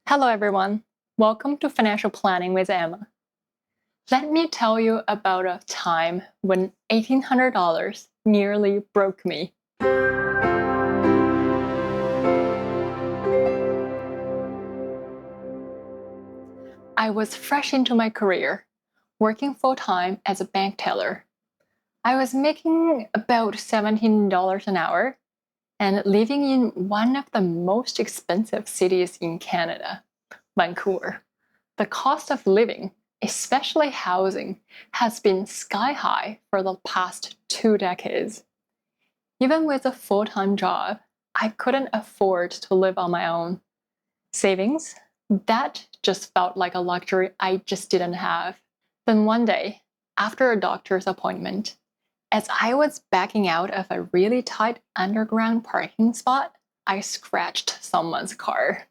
Hello, everyone. Welcome to Financial Planning with Emma. Let me tell you about a time when $1,800 nearly broke me. I was fresh into my career, working full-time as a bank teller. I was making about $17 an hour and living in one of the most expensive cities in Canada, Vancouver. The cost of living, especially housing, has been sky high for the past 2 decades. Even with a full-time job, I couldn't afford to live on my own. Savings? That just felt like a luxury I just didn't have. Then one day, after a doctor's appointment, as I was backing out of a really tight underground parking spot, I scratched someone's car.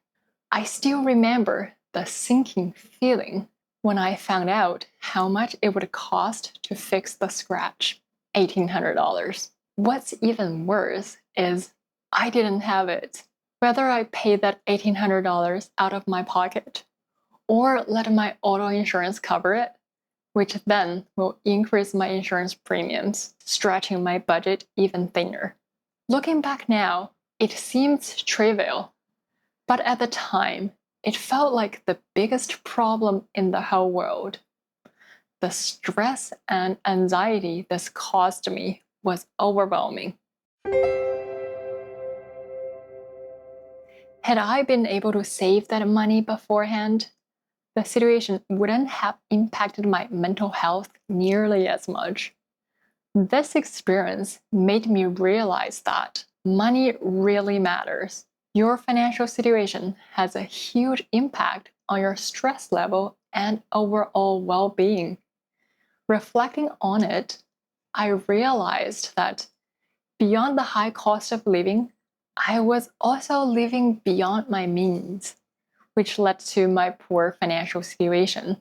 I still remember the sinking feeling when I found out how much it would cost to fix the scratch. $1,800. What's even worse is I didn't have it. Whether I paid that $1,800 out of my pocket or let my auto insurance cover it, which then will increase my insurance premiums, stretching my budget even thinner. Looking back now, it seems trivial, but at the time, it felt like the biggest problem in the whole world. The stress and anxiety this caused me was overwhelming. Had I been able to save that money beforehand, the situation wouldn't have impacted my mental health nearly as much. This experience made me realize that money really matters. Your financial situation has a huge impact on your stress level and overall well-being. Reflecting on it, I realized that beyond the high cost of living, I was also living beyond my means, which led to my poor financial situation.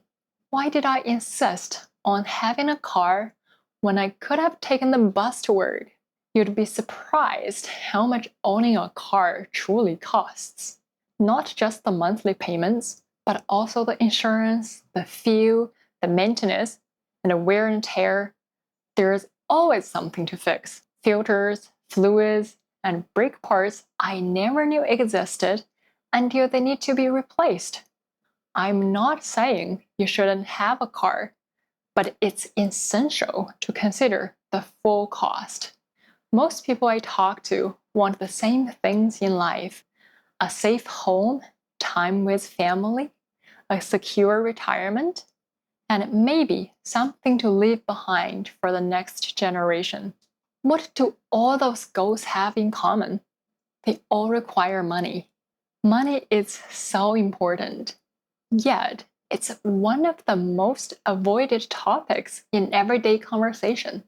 Why did I insist on having a car when I could have taken the bus to work? You'd be surprised how much owning a car truly costs. Not just the monthly payments, but also the insurance, the fuel, the maintenance, and the wear and tear. There's always something to fix. Filters, fluids, and brake parts I never knew existed until they need to be replaced. I'm not saying you shouldn't have a car, but it's essential to consider the full cost. Most people I talk to want the same things in life: a safe home, time with family, a secure retirement, and maybe something to leave behind for the next generation. What do all those goals have in common? They all require money. Money is so important, yet it's one of the most avoided topics in everyday conversation.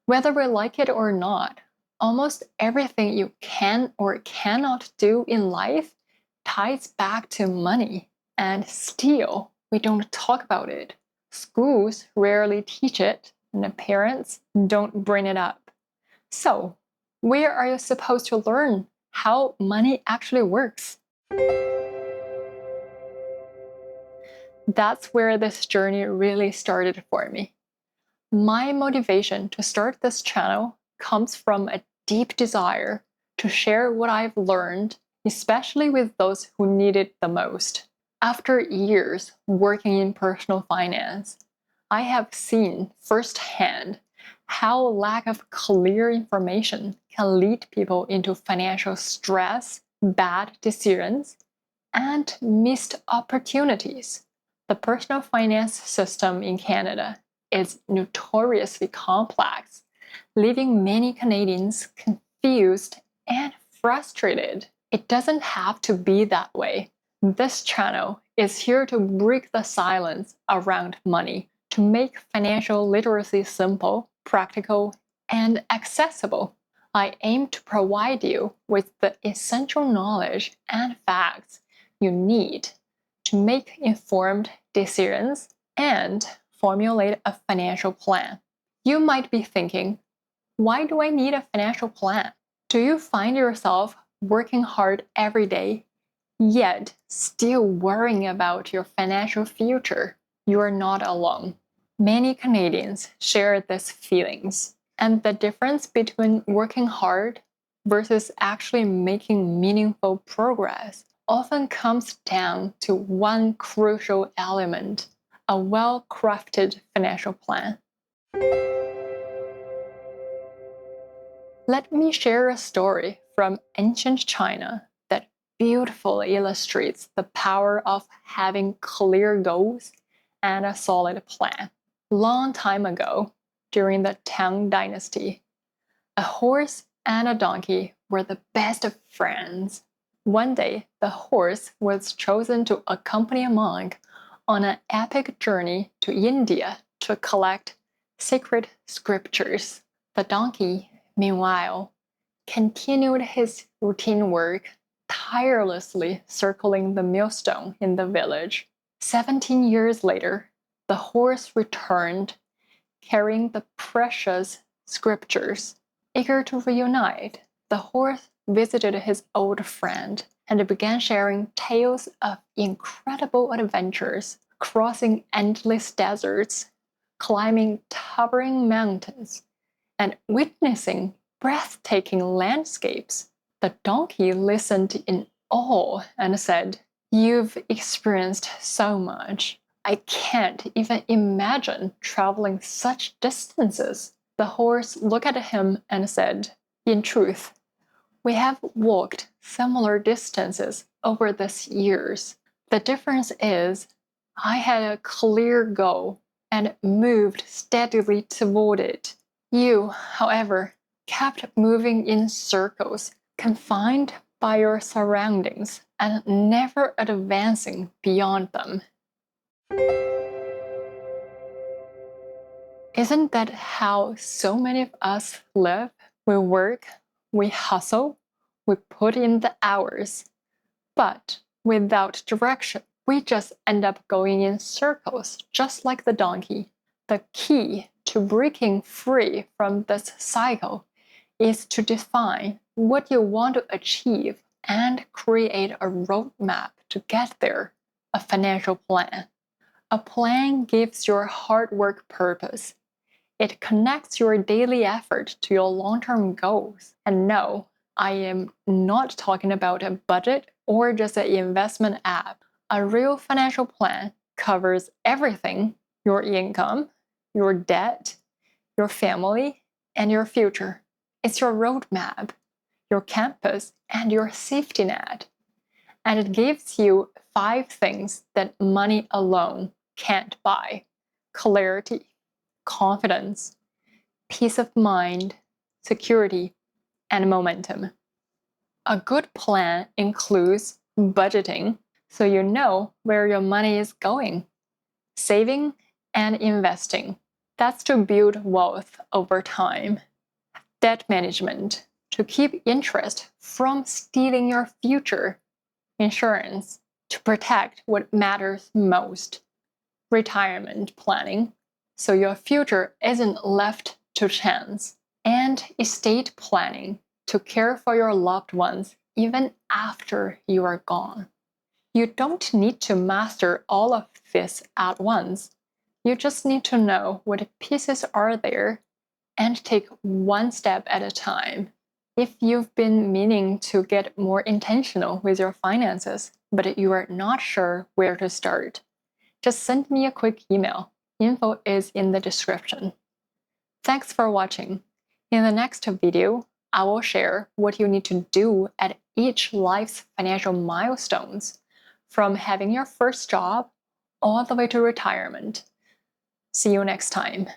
Whether we like it or not, almost everything you can or cannot do in life ties back to money, and still we don't talk about it. Schools rarely teach it, and the parents don't bring it up. So, where are you supposed to learn how money actually works? That's where this journey really started for me. My motivation to start this channel comes from a deep desire to share what I've learned, especially with those who need it the most. After years working in personal finance, I have seen firsthand how lack of clear information can lead people into financial stress, bad decisions, and missed opportunities. The personal finance system in Canada is notoriously complex, leaving many Canadians confused and frustrated. It doesn't have to be that way. This channel is here to break the silence around money, to make financial literacy simple, practical, and accessible. I aim to provide you with the essential knowledge and facts you need to make informed decisions and formulate a financial plan. You might be thinking, why do I need a financial plan? Do you find yourself working hard every day, yet still worrying about your financial future, you are not alone. Many Canadians share these feelings, and the difference between working hard versus actually making meaningful progress often comes down to one crucial element: a well-crafted financial plan. Let me share a story from ancient China that beautifully illustrates the power of having clear goals and a solid plan. Long time ago, during the Tang Dynasty, a horse and a donkey were the best of friends. One day, the horse was chosen to accompany a monk on an epic journey to India to collect sacred scriptures. The donkey, meanwhile, continued his routine work, tirelessly circling the millstone in the village. 17 years later, the horse returned, carrying the precious scriptures. Eager to reunite, the horse visited his old friend and began sharing tales of incredible adventures, crossing endless deserts, climbing towering mountains, and witnessing breathtaking landscapes. The donkey listened in awe and said, "You've experienced so much. I can't even imagine traveling such distances." The horse looked at him and said, "In truth, we have walked similar distances over these years. The difference is, I had a clear goal and moved steadily toward it. You, however, kept moving in circles, confined by your surroundings and never advancing beyond them." Isn't that how so many of us live? We work, we hustle, we put in the hours, but without direction, we just end up going in circles, just like the donkey. The key to breaking free from this cycle is to define what you want to achieve and create a roadmap to get there, a financial plan. A plan gives your hard work purpose. It connects your daily effort to your long-term goals. And no, I am not talking about a budget or just an investment app. A real financial plan covers everything: your income, your debt, your family, and your future. It's your roadmap, your compass, and your safety net. And it gives you 5 things that money alone can't buy: clarity, confidence, peace of mind, security, and momentum. A good plan includes budgeting, so you know where your money is going, saving and investing. That's to build wealth over time. Debt management, to keep interest from stealing your future. Insurance, to protect what matters most. Retirement planning, so your future isn't left to chance. And estate planning, to care for your loved ones even after you are gone. You don't need to master all of this at once. You just need to know what pieces are there and take one step at a time. If you've been meaning to get more intentional with your finances, but you are not sure where to start, just send me a quick email. Info is in the description. Thanks for watching. In the next video, I will share what you need to do at each life's financial milestones, from having your first job all the way to retirement. See you next time.